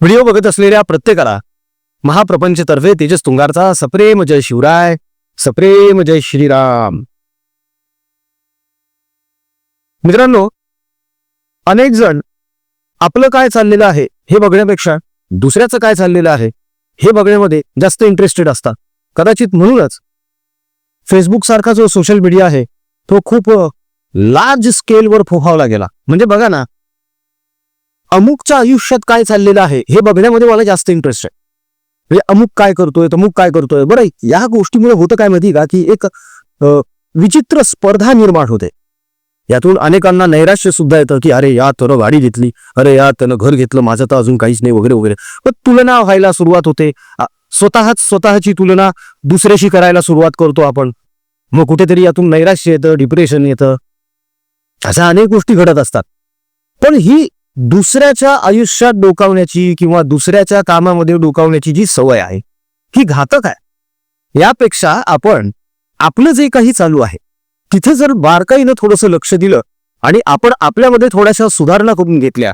Video बघत असलेल्या प्रत्येकाला महाप्रपंचतर्फे तेजस तुंगारचा सप्रेम जय शिवराय, सप्रेम जय श्रीराम. मित्रांनो, अनेक जण आपलं काय चाललेलं आहे हे बघण्यापेक्षा दुसऱ्याचं काय चाललेलं आहे हे बघण्यामध्ये जास्त इंटरेस्टेड असतात. कदाचित म्हणूनच फेसबुक सारखा जो सोशल मीडिया आहे तो खूप लार्ज स्केलवर फोफावला गेला. म्हणजे बघा ना, अमुकच्या आयुष्यात काय चाललेलं आहे हे बघण्यामध्ये मला जास्त इंटरेस्ट आहे. म्हणजे अमुक काय करतोय, तमुक काय करतोय. बरं, या गोष्टीमुळे होतं काय माहिती का, की एक विचित्र स्पर्धा निर्माण होते. यातून अनेकांना नैराश्य सुद्धा येतं की अरे या त्यानं गाडी घेतली, अरे या त्यानं घर घेतलं, माझं तर अजून काहीच नाही वगैरे वगैरे. पण तुलना व्हायला सुरुवात होते. स्वतःची तुलना दुसऱ्याशी करायला सुरुवात करतो आपण. मग कुठेतरी यातून नैराश्य येतं, डिप्रेशन येतं, अशा अनेक गोष्टी घडत असतात. पण ही दुसऱ्याच्या आयुष्यात डोकावण्याची किंवा दुसऱ्याच्या कामामध्ये डोकावण्याची जी सवय आहे ही घातक आहे. यापेक्षा आपण आपलं जे काही चालू आहे तिथे जर बारकाईनं थोडंसं लक्ष दिलं आणि आपण आपल्यामध्ये थोड्याशा सुधारणा करून घेतल्या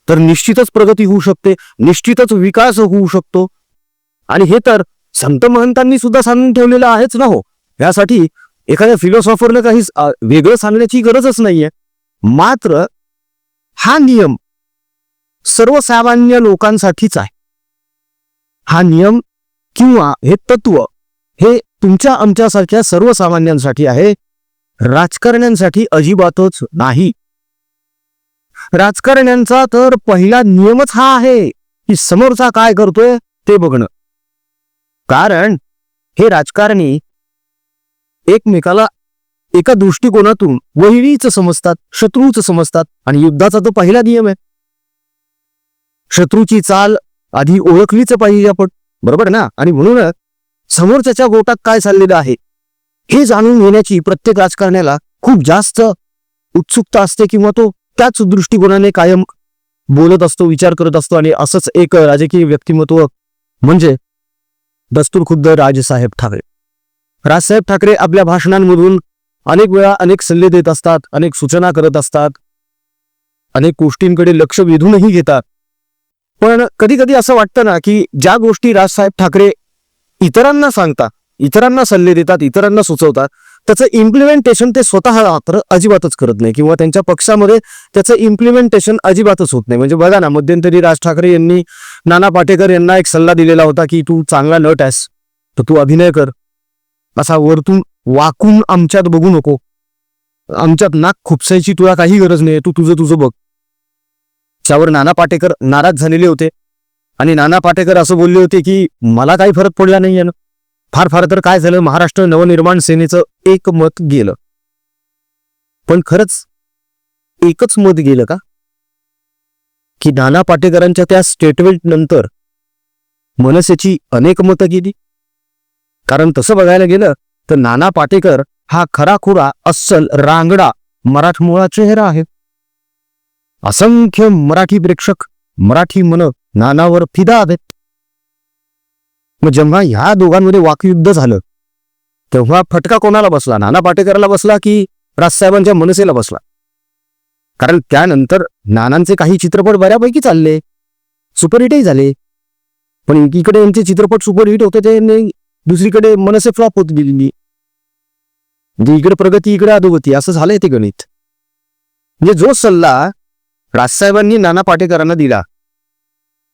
तर निश्चितच प्रगती होऊ शकते, निश्चितच विकास होऊ शकतो. आणि हे तर संत महंतांनी सुद्धा सांगून ठेवलेलं आहेच ना हो. यासाठी एखाद्या फिलॉसॉफरनं काही वेगळं सांगण्याची गरजच नाहीये. मात्र हा नियम सर्वसामान्य लोकांसाठीच आहे. हा नियम किंवा हे तत्व हे तुमच्या आमच्यासारख्या सर्वसामान्यांसाठी आहे, राजकारण्यांसाठी अजिबातच नाही. राजकारण्यांचा तर पहिला नियमच हा आहे की समोरचा काय करतोय ते बघणं. कारण हे राजकारणी एकमेकाला एका दृष्टिकोनातून वैरीच समजतात, शत्रूच समजतात. आणि युद्धाचा तो पहिला नियम आहे, शत्रूची चाल आधी ओळखलीच पाहिजे आपण, बरोबर ना. आणि म्हणून समोरच्याच्या गोटात काय चाललेलं आहे हे जाणून घेण्याची प्रत्येक राजकारण्याला खूप जास्त उत्सुकता असते किंवा तो त्याच दृष्टिकोनाने कायम बोलत असतो, विचार करत असतो. आणि असंच एक राजकीय व्यक्तिमत्व म्हणजे दस्तूरखुद्द राजसाहेब ठाकरे. राजसाहेब ठाकरे आपल्या भाषणांमधून अनेक वेळा अनेक सल्ले देत असतात, अनेक सूचना करत असतात, अनेक गोष्टींकडे लक्ष वेधूनही घेतात. पण कधी कधी असं वाटतं ना की ज्या गोष्टी राजसाहेब ठाकरे इतरांना सांगतात, इतरांना सल्ले देतात, इतरांना सुचवतात, त्याचं इम्प्लिमेंटेशन ते स्वतः मात्र अजिबातच करत नाही किंवा त्यांच्या पक्षामध्ये त्याचं इम्प्लिमेंटेशन अजिबातच होत नाही. म्हणजे बघा ना, मध्यंतरी राज ठाकरे यांनी नाना पाटेकर यांना एक सल्ला दिलेला होता की तू चांगला नट आहेस तर तू अभिनय कर, असा वरतून वाकून आमच्यात बघू नको, आमच्यात नाक खुपसायची तुला काही गरज नाही, तू तुझं बघ. त्यावर नाना पाटेकर नाराज झालेले होते आणि नाना पाटेकर असं बोलले होते की मला काही फरक पडला नाही आहे ना. फार तर काय झालं, महाराष्ट्र नवनिर्माण सेनेचं एक मत गेलं. पण खरंच एकच मत गेलं का, की नाना पाटेकरांच्या त्या स्टेटमेंट नंतर मनसेची अनेक मतं गेली? कारण तसं बघायला गेलं तर नाना पाटेकर हा खराखुरा अस्सल रांगडा मराठमोळा चेहरा आहे. असंख्य मराठी प्रेक्षक, मराठी मन नानावर फिदा आहेत. मग जेव्हा ह्या दोघांमध्ये वाकयुद्ध झालं तेव्हा फटका कोणाला बसला, नाना पाटेकरला बसला की राजसाहेबांच्या मनसेला बसला? कारण त्यानंतर नानांचे काही चित्रपट बऱ्यापैकी चालले, सुपरहिटही झाले. पण एकीकडे यांचे चित्रपट सुपरहिट होते ते, दुसरीकडे मनसे फ्लॉप होत गेलेली. म्हणजे इकडे प्रगती इकडे अधोगती असं झालंय ते गणित. म्हणजे जो सल्ला राजसाहेबांनी नाना पाटेकरांना दिला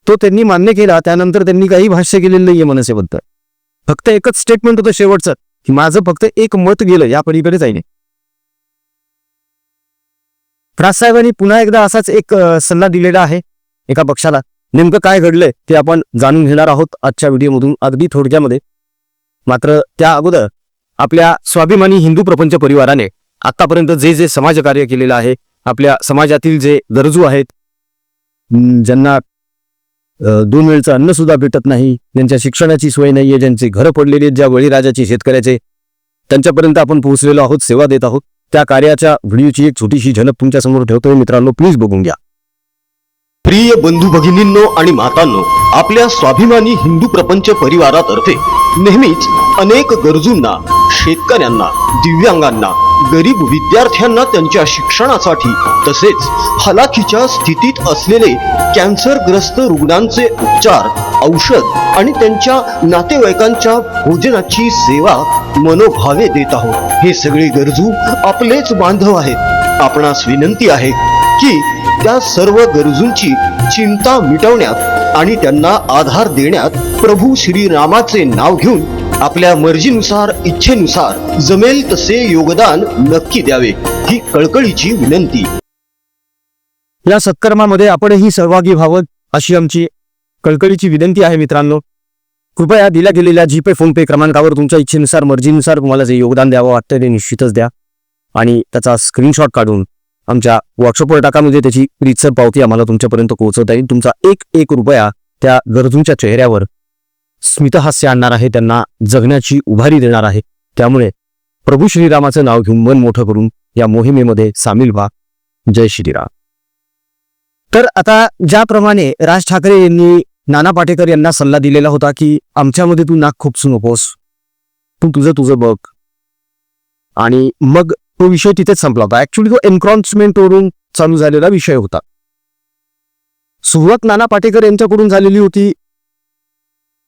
तो त्यांनी मान्य केला. त्यानंतर त्यांनी काही भाष्य केलेलं नाहीये मनसेबद्दल. फक्त एकच स्टेटमेंट होतं शेवटचं की माझं फक्त एक मत गेलं, या पलीकडे जाईने. राजसाहेबांनी पुन्हा एकदा असाच एक सल्ला दिलेला आहे एका पक्षाला. नेमकं काय घडलंय ते आपण जाणून घेणार आहोत आजच्या व्हिडिओमधून अगदी थोडक्यामध्ये. मात्र त्या अगोदर आपल्या स्वाभिमानी हिंदू प्रपंच परिवाराने आतापर्यंत जे समाजकार्य केलेलं आहे, आपल्या समाजातील जे गरजू आहेत, ज्यांना 2 वेळचं अन्न सुद्धा भेटत नाही, ज्यांच्या शिक्षणाची सोय नाहीये, ज्यांचे घरं पडलेली आहेत, ज्या बळीराजाची शेतकऱ्याचे, त्यांच्यापर्यंत आपण पोहोचलेलो आहोत, सेवा देत आहोत. त्या कार्याच्या व्हिडिओची एक छोटीशी झलक तुमच्या समोर ठेवतोय मित्रांनो, प्लीज बघून घ्या. प्रिय बंधू भगिनींनो आणि मातांनो, आपल्या स्वाभिमानी हिंदू प्रपंच परिवारातर्फे नेहमीच अनेक गरजूंना शेतकऱ्यांना, दिव्यांगांना, गरीब विद्यार्थ्यांना त्यांच्या शिक्षणासाठी तसेच हलाखीच्या स्थितीत असलेले कॅन्सरग्रस्त रुग्णांचे उपचार, औषध आणि त्यांच्या नातेवाईकांच्या भोजनाची सेवा मनोभावे देत आहोत. हे सगळे गरजू आपलेच बांधव आहेत. आपणास विनंती आहे की त्या सर्व गरजूंची चिंता मिटवण्यात आणि त्यांना आधार देण्यात प्रभू श्रीरामाचे नाव घेऊन आपल्या मर्जीनुसार, इच्छेनुसार जमेल तसे योगदान नक्की द्यावे, ही कळकळीची विनंती. या सत्कर्मामध्ये आपणही सहभागी व्हावं अशी आमची कळकळीची विनंती आहे. मित्रांनो, कृपया दिल्या गेलेल्या जीपे फोनपे क्रमांकावर तुमच्या इच्छेनुसार, मर्जीनुसार तुम्हाला जे योगदान द्यावं वाटतं ते निश्चितच द्या आणि त्याचा स्क्रीनशॉट काढून आमच्या व्हॉट्सअपवर टाका. म्हणजे त्याची रीतसर पावती आम्हाला तुमच्यापर्यंत पोहोचवता येईल. तुमचा एक रुपया त्या गरजूंच्या चेहऱ्यावर स्मितहास्य आणणार आहे, त्यांना जगण्याची उभारी देणार आहे. त्यामुळे प्रभू श्रीरामाचं नाव घेऊन मन मोठं करून या मोहिमेमध्ये सामील व्हा. जय श्रीराम. तर आता ज्याप्रमाणे राज ठाकरे यांनी नाना पाटेकर यांना सल्ला दिलेला होता की आमच्यामध्ये तू नाक खुपसू नकोस, तू तुझं बघ, आणि मग तो विषय तिथेच संपला होता. ऍक्च्युली तो एन्क्रॉचमेंट वरून चालू झालेला विषय होता. सुरुवात नाना पाटेकर यांच्याकडून झालेली होती,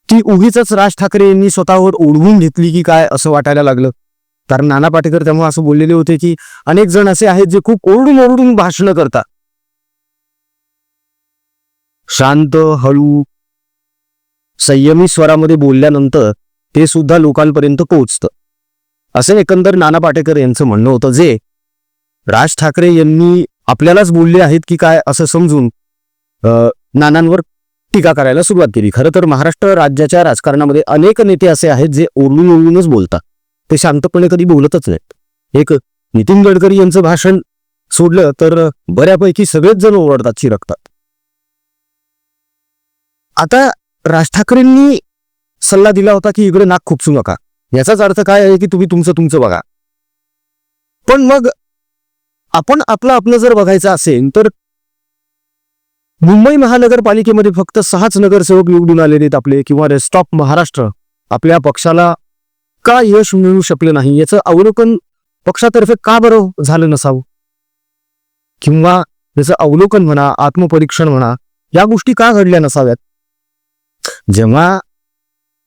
ती उगीच राज ठाकरे यांनी स्वतःवर ओढवून घेतली की काय असं वाटायला लागलं. कारण नाना पाटेकर तेव्हा असं बोललेले होते की अनेक जण असे आहेत जे खूप ओरडून भाषणं करतात, शांत हळू संयमी स्वरामध्ये बोलल्यानंतर ते सुद्धा लोकांपर्यंत पोहोचतं. असे एकंदर नाना पाटेकर यांचं म्हणणं होतं, जे राज ठाकरे यांनी आपल्यालाच बोलले आहेत की काय असं समजून नानांवर टीका करायला सुरुवात केली. खरं तर महाराष्ट्र राज्याच्या राजकारणामध्ये अनेक नेते असे आहेत जे ओरडूनच बोलतात, ते शांतपणे कधी बोलतच नाहीत. एक नितीन गडकरी यांचं भाषण सोडलं तर बऱ्यापैकी सगळेच जण ओरडतात, चिरकतात. आता राज ठाकरेंनी सल्ला दिला होता की इकडे नाक खुपसू नका. याचाच अर्थ काय आहे की तुम्ही तुमचं बघा. पण मग आपण आपलं जर बघायचं असेल तर मुंबई महानगरपालिकेमध्ये फक्त 6च नगरसेवक निवडून आलेले आहेत आपले, किंवा रेस्ट ऑफ महाराष्ट्र आपल्या पक्षाला का यश मिळू शकलं नाही याचं अवलोकन पक्षातर्फे का बरं झालं नसावं, किंवा याचं अवलोकन म्हणा, आत्मपरीक्षण म्हणा, या गोष्टी का घडल्या नसाव्यात. जेव्हा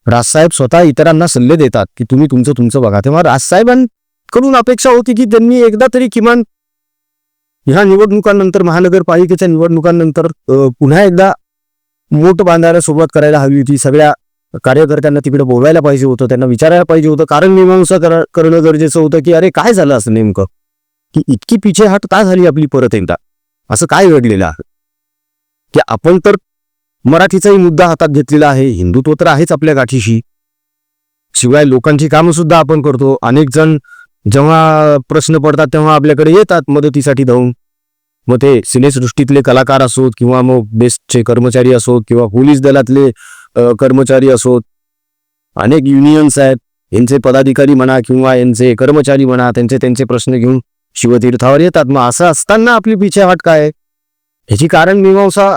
राजसाहेब स्वतः इतरांना सल्ले देतात की तुम्ही तुमचं बघा, तेव्हा राजसाहेबांकडून अपेक्षा होती की त्यांनी एकदा तरी किमान ह्या निवडणुकांनंतर, महानगरपालिकेच्या निवडणुकांनंतर पुन्हा एकदा मोठ बांधायला सुरुवात करायला हवी होती. सगळ्या कार्यकर्त्यांना तिकडे बोलवायला पाहिजे होतं, त्यांना विचारायला पाहिजे होतं, कारण मीमांसा करणं गरजेचं होतं की अरे काय झालं असं नेमकं, की इतकी पिछेहाट का झाली आपली परत एकदा, असं काय घडलेलं आहे. की आपण तर मराठीचाही मुद्दा हातात घेतलेला आहे, हिंदुत्व तर आहेच आपल्या गाठीशी, शिवाय लोकांची कामं सुद्धा आपण करतो. अनेक जण जेव्हा प्रश्न पडतात तेव्हा आपल्याकडे येतात मदतीसाठी धावून, मग ते सिनेसृष्टीतले कलाकार असोत, किंवा मग बेस्टचे कर्मचारी असोत, किंवा पोलीस दलातले कर्मचारी असोत, अनेक युनियन्स आहेत, यांचे पदाधिकारी म्हणा किंवा यांचे कर्मचारी म्हणा, त्यांचे प्रश्न घेऊन शिवतीर्थावर येतात. मग असं असताना आपली पिछेहाट काय, ह्याची कारण मीमांसा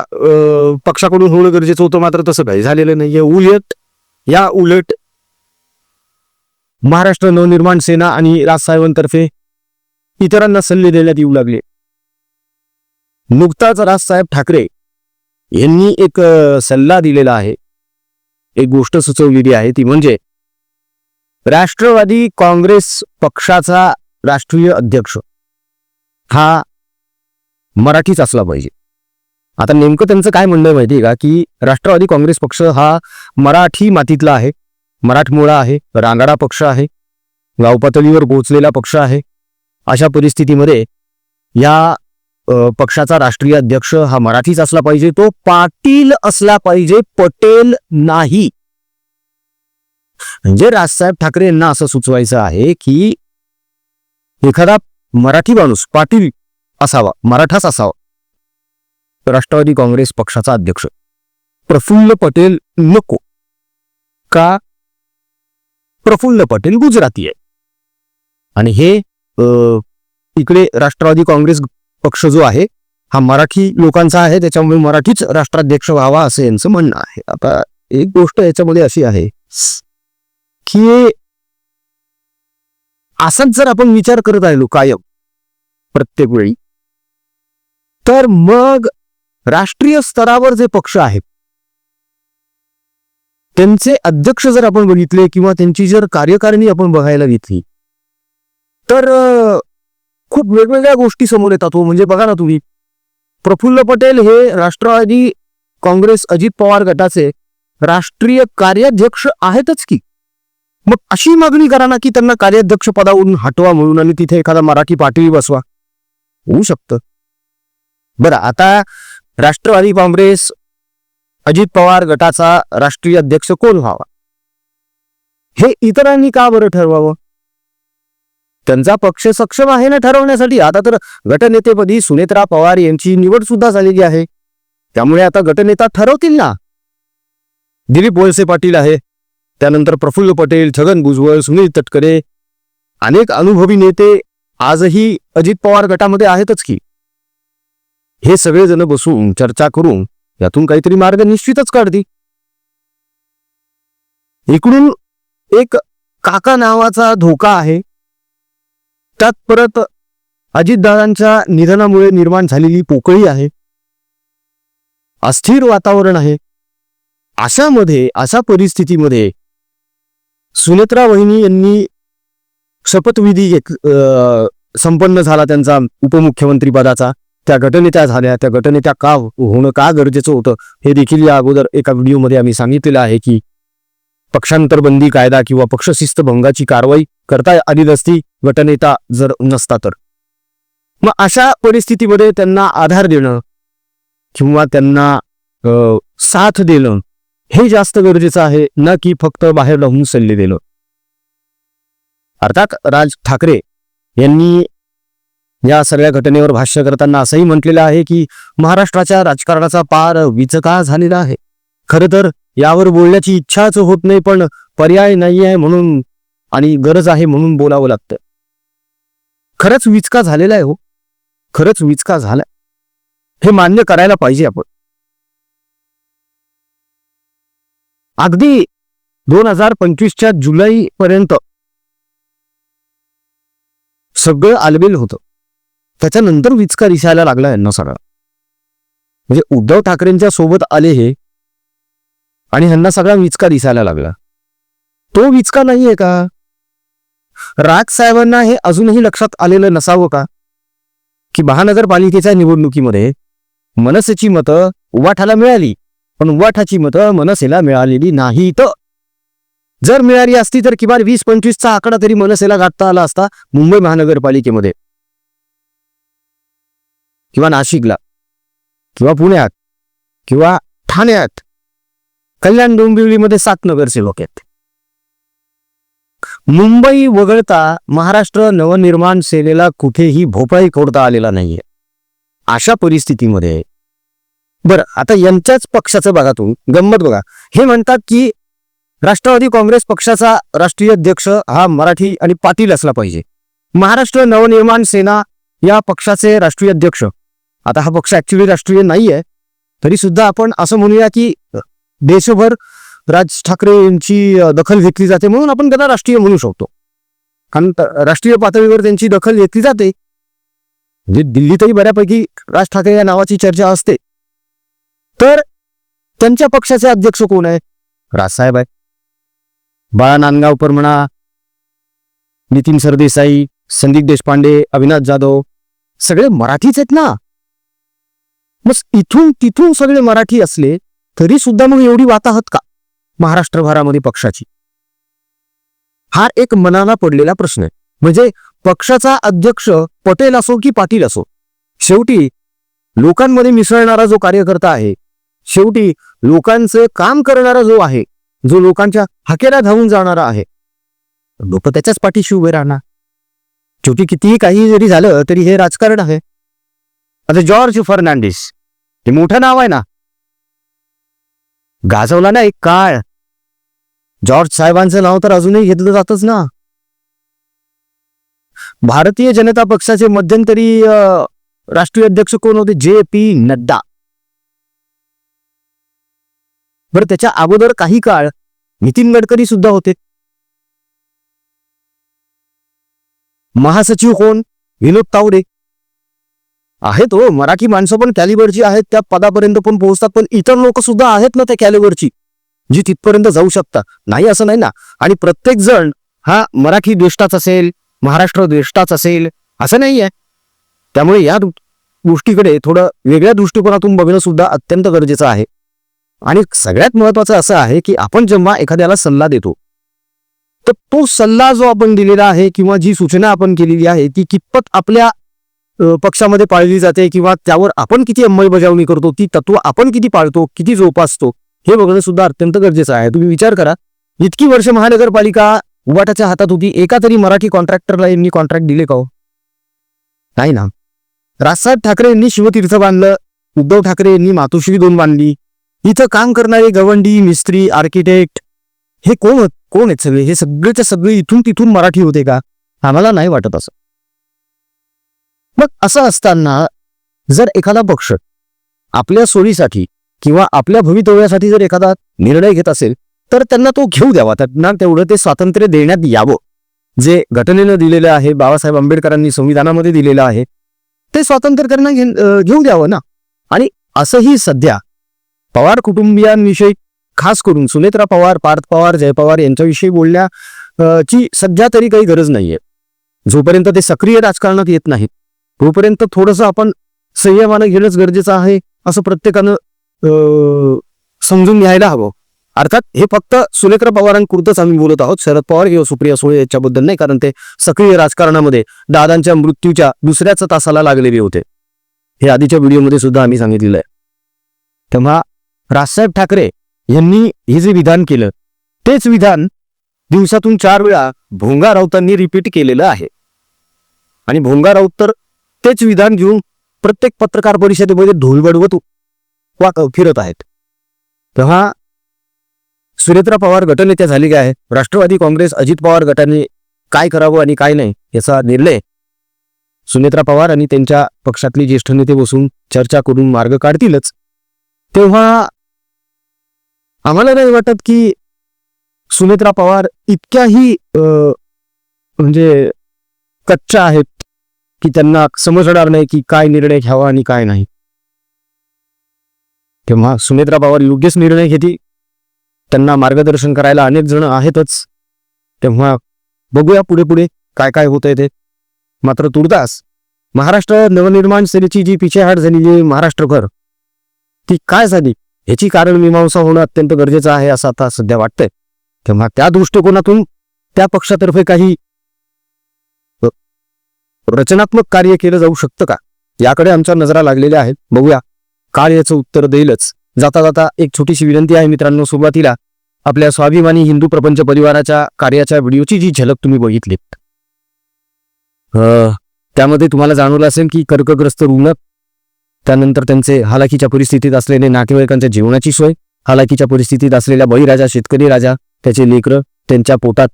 पक्षाकडून होणं गरजेचं होतं, मात्र तसं काही झालेलं नाहीये. या उलट महाराष्ट्र नवनिर्माण सेना आणि राजसाहेबांतर्फे इतरांना सल्ले देण्यात येऊ लागले. नुकताच राजसाहेब ठाकरे यांनी एक सल्ला दिलेला आहे, एक गोष्ट सुचवलेली आहे, ती म्हणजे राष्ट्रवादी काँग्रेस पक्षाचा राष्ट्रीय अध्यक्ष हा मराठीच असला पाहिजे. आता नेमकं त्यांचं काय म्हणणं माहितीये का, की राष्ट्रवादी काँग्रेस पक्ष हा मराठी मातीतला आहे, मराठमोळा आहे, रांगाडा पक्ष आहे, गाव पातळीवर पोहोचलेला पक्ष आहे. अशा परिस्थितीमध्ये या पक्षाचा राष्ट्रीय अध्यक्ष हा मराठीच असला पाहिजे, तो पाटील असला पाहिजे, पटेल नाही. म्हणजे राजसाहेब ठाकरे यांना असं सुचवायचं आहे की एखादा मराठी माणूस पाटील असावा, मराठाच असावा राष्ट्रवादी काँग्रेस पक्षाचा अध्यक्ष. प्रफुल्ल पटेल नको. का? प्रफुल्ल पटेल गुजराती आहे आणि हे इकडे राष्ट्रवादी काँग्रेस पक्ष जो आहे हा मराठी लोकांचा आहे, त्याच्यामुळे मराठीच राष्ट्राध्यक्ष व्हावा असं यांचं म्हणणं आहे. आता एक गोष्ट याच्यामध्ये अशी आहे की असाच जर आपण विचार करत राहिलो कायम प्रत्येक वेळी, तर मग राष्ट्रीय स्तरावर जे पक्ष आहेत त्यांचे अध्यक्ष जर आपण बघितले किंवा त्यांची जर कार्यकारिणी आपण बघायला घेतली तर खूप वेगवेगळ्या गोष्टी समोर येतात. म्हणजे बघा ना तुम्ही, प्रफुल्ल पटेल हे राष्ट्रवादी काँग्रेस अजित पवार गटाचे राष्ट्रीय कार्याध्यक्ष आहेतच की. मग अशी मागणी करा ना की त्यांना कार्याध्यक्ष पदावरून हटवा म्हणून आणि तिथे एखादा मराठी पाटील बसवा. होऊ शकतं. बरं, आता राष्ट्रवादी काँग्रेस अजित पवार गटाचा राष्ट्रीय अध्यक्ष कोण व्हावा हे इतरांनी का बरं ठरवावं? त्यांचा पक्ष सक्षम आहे ना ठरवण्यासाठी. आता तर गटनेतेपदी सुनेत्रा पवार यांची निवड सुद्धा झालेली आहे, त्यामुळे आता गटनेता ठरवतील ना. दिलीप वळसे पाटील आहे, त्यानंतर प्रफुल्ल पटेल, छगन भुजबळ, सुनील तटकरे, अनेक अनुभवी नेते आजही अजित पवार गटामध्ये आहेतच की. हे सगळेजण बसून चर्चा करून यातून काहीतरी मार्ग निश्चितच काढतील. इकडून एक काका नावाचा धोका आहे, त्यात परत अजितदादांच्या निधनामुळे निर्माण झालेली पोकळी आहे, अस्थिर वातावरण आहे. अशा परिस्थितीमध्ये सुनेत्रा वहिनी यांनी शपथविधी संपन्न झाला त्यांचा उपमुख्यमंत्री पदाचा. त्या गटनेत्या झाल्या. त्या गटनेत्या का होणं का गरजेचं होतं हे देखील या अगोदर एका व्हिडिओमध्ये आम्ही सांगितलेलं आहे की पक्षांतर बंदी कायदा किंवा पक्षशिस्त भंगाची कारवाई करता आली नसती गटनेता जर नसता तर. मग अशा परिस्थितीमध्ये त्यांना आधार देणं किंवा त्यांना साथ देणं हे जास्त गरजेचं आहे, ना की फक्त बाहेर राहून सल्ले देणं. अर्थात राज ठाकरे यांनी या सगळ्या घटनेवर भाष्य करताना असंही म्हटलेलं आहे की महाराष्ट्राच्या राजकारणाचा पार विचका झालेला आहे. खरं तर यावर बोलण्याची इच्छाच होत नाही, पण पर्याय नाही आहे म्हणून आणि गरज आहे म्हणून बोलावं लागतं. खरंच विचका झालेला आहे. हो, खरंच विचका झालाय, हे मान्य करायला पाहिजे आपण. अगदी 2025च्या जुलै पर्यंत सगळं आलबेल होतं. त्याच्यानंतर विचका दिसायला लागला यांना सगळा. म्हणजे उद्धव ठाकरेंच्या सोबत आले हे आणि ह्यांना सगळा विचका दिसायला लागला. तो विचका नाहीये का? राज साहेबांना हे अजूनही लक्षात आलेलं नसावं का की महानगरपालिकेच्या निवडणुकीमध्ये मनसेची मतं उबाठाला मिळाली, पण उबाठाची मतं मनसेला मिळालेली नाहीत. जर मिळाली असती तर किमान 20-25चा आकडा तरी मनसेला गाठता आला असता मुंबई महानगरपालिकेमध्ये किंवा नाशिकला किंवा पुण्यात किंवा ठाण्यात. कल्याण डोंबिवलीमध्ये 7 नगरसेवक आहेत. मुंबई वगळता महाराष्ट्र नवनिर्माण सेनेला कुठेही भोपळाही फोडता आलेला नाहीये. अशा परिस्थितीमध्ये बरं, आता यांच्याच पक्षाचं बघा तुम्ही गंमत बघा. हे म्हणतात की राष्ट्रवादी काँग्रेस पक्षाचा राष्ट्रीय अध्यक्ष हा मराठी आणि पाटील असला पाहिजे. महाराष्ट्र नवनिर्माण सेना या पक्षाचे राष्ट्रीय अध्यक्ष, आता हा पक्ष ऍक्च्युअली राष्ट्रीय नाहीये, तरी सुद्धा आपण असं म्हणूया की देशभर राज ठाकरे यांची दखल घेतली जाते म्हणून आपण त्यांना राष्ट्रीय म्हणू शकतो. कारण राष्ट्रीय पातळीवर त्यांची दखल घेतली जाते. म्हणजे दिल्लीतही बऱ्यापैकी राज ठाकरे या नावाची चर्चा असते. तर त्यांच्या पक्षाचे अध्यक्ष कोण आहे? राजसाहेब आहे. बाळा नांदगावकर म्हणा, नितीन सरदेसाई, संदीप देशपांडे, अविनाश जाधव सगळे मराठीच आहेत ना. मग इथून तिथून सगळे मराठी असले तरी सुद्धा मग एवढी वाताहत का महाराष्ट्रभरामध्ये पक्षाची? हा एक मनाला पडलेला प्रश्न आहे. म्हणजे पक्षाचा अध्यक्ष पटेल असो की पाटील असो, शेवटी लोकांमध्ये मिसळणारा जो कार्यकर्ता आहे, शेवटी लोकांचे काम करणारा जो आहे, जो लोकांच्या हाकेला धावून जाणारा आहे, लोक त्याच्याच पाठीशी उभे राहणार. शेवटी कितीही काही जरी झालं तरी हे राजकारण आहे. आता जॉर्ज फर्नांडिस हे मोठं नाव आहे ना, गाजवला ना एक काळ. जॉर्ज साहेबांचं नाव तर अजूनही घेतलं जातच ना. भारतीय जनता पक्षाचे मध्यंतरी राष्ट्रीय अध्यक्ष कोण होते? JP नड्डा. बरं, त्याच्या अगोदर काही काळ नितीन गडकरी सुद्धा होते. महासचिव कोण? विनोद तावडे आहेत. हो, मराठी माणसं पण कॅलिबरची आहेत, त्या पदापर्यंत पण पोहोचतात. पण इतर लोक सुद्धा आहेत ना त्या कॅलिबरची, जी तिथपर्यंत जाऊ शकतात. नाही असं नाही ना. आणि प्रत्येक जण हा मराठी द्वेष्टाच असेल, महाराष्ट्र द्वेष्टाच असेल असं नाहीये. त्यामुळे या गोष्टीकडे थोडं वेगळ्या दृष्टिकोनातून बघणं सुद्धा अत्यंत गरजेचं आहे. आणि सगळ्यात महत्वाचं असं आहे की आपण जेव्हा एखाद्याला सल्ला देतो, तर तो सल्ला जो आपण दिलेला आहे किंवा जी सूचना आपण केलेली आहे ती कितपत आपल्या पक्षामध्ये पाळली जाते किंवा त्यावर आपण किती अंमलबजावणी करतो, ती तत्व आपण किती पाळतो, किती जोपासतो, हे बघणं सुद्धा अत्यंत गरजेचं आहे. तुम्ही विचार करा, इतकी वर्ष महानगरपालिका उबाटाच्या हातात होती, एका तरी मराठी कॉन्ट्रॅक्टरला यांनी कॉन्ट्रॅक्ट दिले का हो? नाही ना. राजसाहेब ठाकरे यांनी शिवतीर्थ बांधलं, उद्धव ठाकरे यांनी मातोश्री 2 बांधली. इथं काम करणारे गवंडी, मिस्त्री, आर्किटेक्ट हे कोण आहेत सगळे? हे सगळेच्या सगळे इथून तिथून मराठी होते का? आम्हाला नाही वाटत असं. मग असं असताना जर एखादा पक्ष आपल्या सोयीसाठी किंवा आपल्या भवितव्यासाठी जर एखादा निर्णय घेत असेल तर त्यांना तो घेऊ द्यावा. त्यांना तेवढं ते स्वातंत्र्य देण्यात यावं, जे घटनेनं दिलेलं आहे, बाबासाहेब आंबेडकरांनी संविधानामध्ये दिलेलं आहे, ते स्वातंत्र्य त्यांना घेऊ द्यावं ना. आणि असंही सध्या पवार कुटुंबियांविषयी खास करून सुनेत्रा पवार, पार्थ पवार, जय पवार यांच्याविषयी बोलण्याची सध्या तरी काही गरज नाहीये. जोपर्यंत ते सक्रिय राजकारणात येत नाहीत तोपर्यंत थोडंसं आपण संयमानं घेणंच गरजेचं आहे असं प्रत्येकानं समजून घ्यायला हवं. अर्थात हे फक्त सुनेत्रा पवारांपुरतंच आम्ही बोलत आहोत, शरद पवार किंवा सुप्रिया सुळे याच्याबद्दल नाही, कारण ते सक्रिय राजकारणामध्ये दादांच्या मृत्यूच्या दुसऱ्याच तासाला लागलेले होते. हे आधीच्या व्हिडिओमध्ये सुद्धा आम्ही सांगितलेलं आहे. तेव्हा राजसाहेब ठाकरे यांनी हे जे विधान केलं तेच विधान दिवसातून 4 वेळा भोंगा राऊतांनी रिपीट केलेलं आहे. आणि भोंगा राऊत तर तेच विधान घेऊन प्रत्येक पत्रकार परिषदेमध्ये ढोल बडवत फिरत आहेत. तेव्हा सुनेत्रा पवार गटनेत्या झाली काय, राष्ट्रवादी काँग्रेस अजित पवार गटाने काय करावं आणि काय नाही याचा निर्णय सुनेत्रा पवार आणि त्यांच्या पक्षातले ज्येष्ठ नेते बसून चर्चा करून मार्ग काढतीलच. तेव्हा आम्हाला नाही वाटत की सुनेत्रा पवार इतक्याही म्हणजे कच्च्या आहेत की त्यांना समजणार नाही की काय निर्णय घ्यावा आणि काय नाही. तेव्हा सुनेत्रा पवार योग्यच निर्णय घेतील, त्यांना मार्गदर्शन करायला अनेक जण आहेतच. तेव्हा बघूया पुढे पुढे काय काय होतंय ते. मात्र तुर्तास महाराष्ट्र नवनिर्माण सेनेची जी पिछेहाट झालेली महाराष्ट्रभर ती काय झाली याची कारण मीमांसा होणं अत्यंत गरजेचं आहे असं आता सध्या वाटतंय. तेव्हा त्या दृष्टिकोनातून त्या पक्षातर्फे काही रचनात्मक कार्य केलं जाऊ शकतं का याकडे आमच्या नजरा लागलेल्या आहेत. बघूया, काळ याचं उत्तर देईलच. जाता जाता एक छोटीशी विनंती आहे मित्रांनो, सुरुवातीला आपल्या स्वाभिमानी हिंदू प्रपंच परिवाराच्या कार्याच्या व्हिडिओची जी झलक तुम्ही बघितलीत त्यामध्ये तुम्हाला जाणवलं असेल की कर्कग्रस्त रुग्ण, त्यानंतर त्यांचे हालाकीच्या परिस्थितीत असलेले नातेवाईकांच्या जीवनाची सोय, हालाकीच्या परिस्थितीत असलेल्या बळीराजा, शेतकरी राजा, त्याचे लेकरं, त्यांच्या पोटात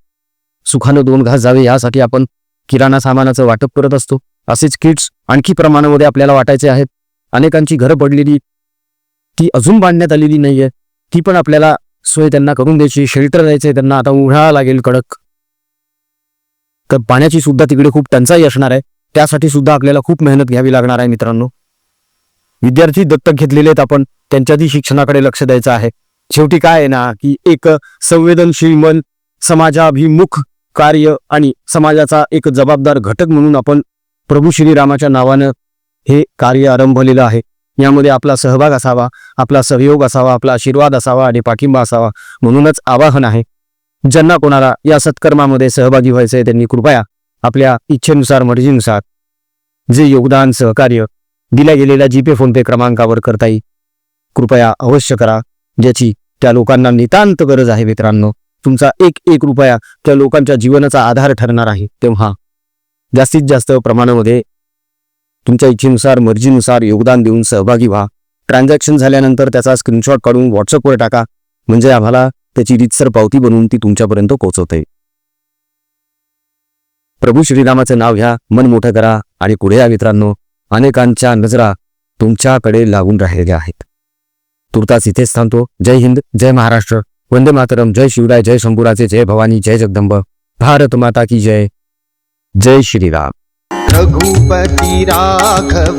सुखानं 2 घास जावे यासाठी आपण किराणा सामानाचं वाटप करत असतो. असेच किट्स आणखी प्रमाणामध्ये आपल्याला वाटायचे आहेत. अनेकांची घरं पडलेली ती अजून बांधण्यात आलेली नाहीये, ती पण आपल्याला सोय त्यांना करून द्यायची. शेल्टर द्यायचंय त्यांना, आता उन्हाळा लागेल कडक, तर पाण्याची सुद्धा तिकडे खूप टंचाई असणार आहे. त्यासाठी सुद्धा आपल्याला खूप मेहनत घ्यावी लागणार आहे मित्रांनो. विद्यार्थी दत्तक घेतलेले आहेत आपण, त्यांच्याही शिक्षणाकडे लक्ष द्यायचं आहे. शेवटी काय आहे ना की एक संवेदनशील मन, समाजाभिमुख कार्य आणि समाजाचा एक जबाबदार घटक म्हणून आपण प्रभू श्रीरामाच्या नावानं हे कार्य आरंभलेलं आहे. यामध्ये आपला सहभाग असावा, आपला सहयोग असावा, आपला आशीर्वाद असावा आणि पाठिंबा असावा. म्हणूनच आवाहन आहे, ज्यांना कोणाला या सत्कर्मामध्ये सहभागी व्हायचंय त्यांनी कृपया आपल्या इच्छेनुसार, मर्जीनुसार जे योगदान, सहकार्य दिल्या गेलेल्या जीपे फोनपे क्रमांकावर करता येईल कृपया अवश्य करा, ज्याची त्या लोकांना नितांत गरज आहे. मित्रांनो, तुमचा एक रुपया त्या लोकांच्या जीवनाचा आधार ठरणार आहे. तेव्हा जास्तीत जास्त प्रमाणामध्ये तुमच्या इच्छेनुसार, मर्जीनुसार योगदान देऊन सहभागी व्हा. ट्रान्झॅक्शन झाल्यानंतर त्याचा स्क्रीनशॉट काढून व्हॉट्सअपवर टाका, म्हणजे आम्हाला त्याची रीतसर पावती बनवून ती तुमच्यापर्यंत पोहोचवते. प्रभू श्रीरामाचं नाव घ्या, मन मोठं करा आणि पुढे या मित्रांनो. अनेकांच्या नजरा तुमच्याकडे लागून राहिलेल्या आहेत. तुर्तास इथेच थांबतो. जय हिंद, जय महाराष्ट्र, वंदे मातरम, जय शिवराय, जय शंभूराजे, जय भवानी, जय जगदंब, भारत माता की जय. जय श्रीराम. रघुपति राघव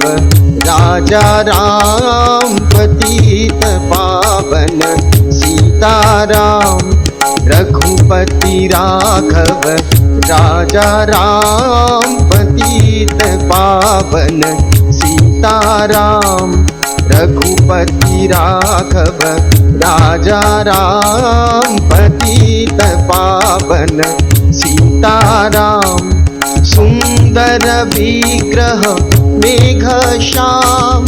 राजा राम पतित पावन सीताराम. रघुपति राघव राजा राम पतित पावन सीताराम. रघुपति राघव राजा राम पतित पावन सीताराम. सुंदर विग्रह मेघश्याम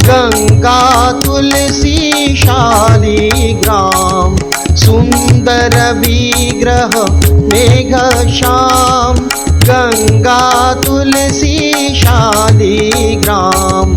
गंगा तुलसी शालिग्राम. सुंदर विग्रह मेघश्याम गंगा तुलसी शालिग्राम.